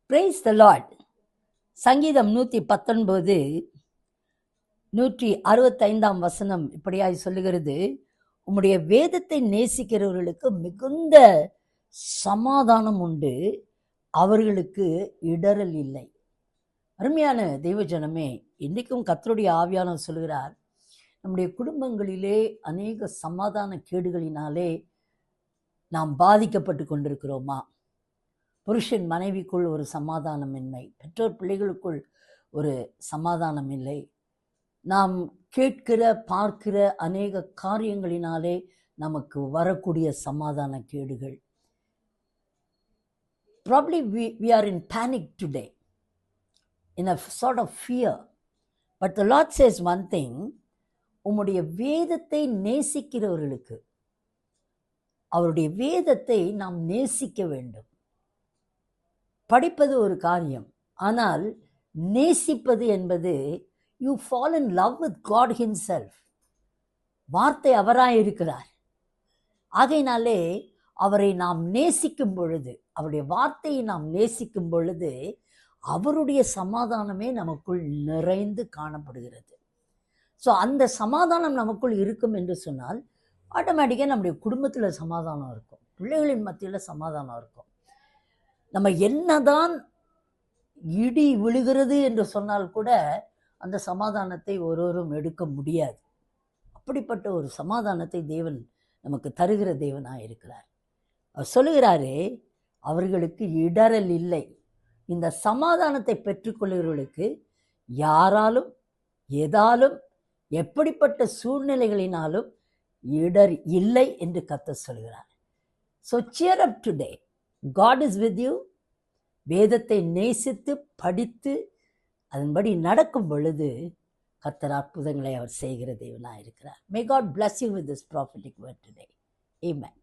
Praise the Lord. சங்கீதம் 119 165 இப்படியாய் சொல்லுகிறது, உம்முடைய வேதத்தை நேசிக்கிறவர்களுக்கு மிகுந்த சமாதானம் உண்டு, அவர்களுக்கு இடரல் இல்லை. அருமையான தெய்வஜனமே, இன்றைக்கும் கர்த்தருடைய ஆவியானவர் சொல்கிறார், நம்முடைய குடும்பங்களிலே அநேக சமாதான கேடுகளினாலே நாம் பாதிக்கப்பட்டு கொண்டிருக்கிறோமா? புருஷன் மனைவிக்குள் ஒரு சமாதானமின்மை, பெற்றோர் பிள்ளைகளுக்குள் ஒரு சமாதானம் இல்லை. நாம் கேட்கிற பார்க்கிற அநேக காரியங்களினாலே நமக்கு வரக்கூடிய சமாதான கேடுகள். Probably we are in panic today, in a sort of fear. But the Lord says one thing, உம்முடைய வேதத்தை நேசிக்கிறவர்களுக்கு, அவருடைய வேதத்தை நாம் நேசிக்க வேண்டும். படிப்பது ஒரு காரியம், ஆனால் நேசிப்பது என்பது you fall in love with God himself. வார்த்தை அவராயிருக்கிறார். ஆகையினாலே அவரை நாம் நேசிக்கும் பொழுது, அவருடைய வார்த்தையை நாம் நேசிக்கும் பொழுது அவருடைய சமாதானமே நமக்குள் நிறைந்து காணப்படுகிறது. ஸோ அந்த சமாதானம் நமக்குள் இருக்கும் என்று சொன்னால் ஆட்டோமேட்டிக்காக நம்முடைய குடும்பத்தில் சமாதானம் இருக்கும், பிள்ளைகளின் மத்தியில் சமாதானம் இருக்கும். நம்ம என்னதான் இடி விழுகிறது என்று சொன்னால் கூட அந்த சமாதானத்தை ஒருவரும் எடுக்க முடியாது. அப்படிப்பட்ட ஒரு சமாதானத்தை தேவன் நமக்கு தருகிற தேவனாக இருக்கிறார். அவர் சொல்லுகிறாரே, அவர்களுக்கு இடரல் இல்லை. இந்த சமாதானத்தை பெற்றுக்கொள்கிறவர்களுக்கு யாராலும் எதாலும் எப்படிப்பட்ட சூழ்நிலைகளினாலும் இடர் இல்லை என்று கர்த்தர் சொல்கிறார். So cheer up today. God is with you. வேதத்தை நேசித்து படித்து அதன்படி நடக்கும் பொழுது கர்த்தர் அற்புதங்களை அவர் செய்கிற தேவனாக இருக்கிறார். May God bless you with this prophetic word today. Amen.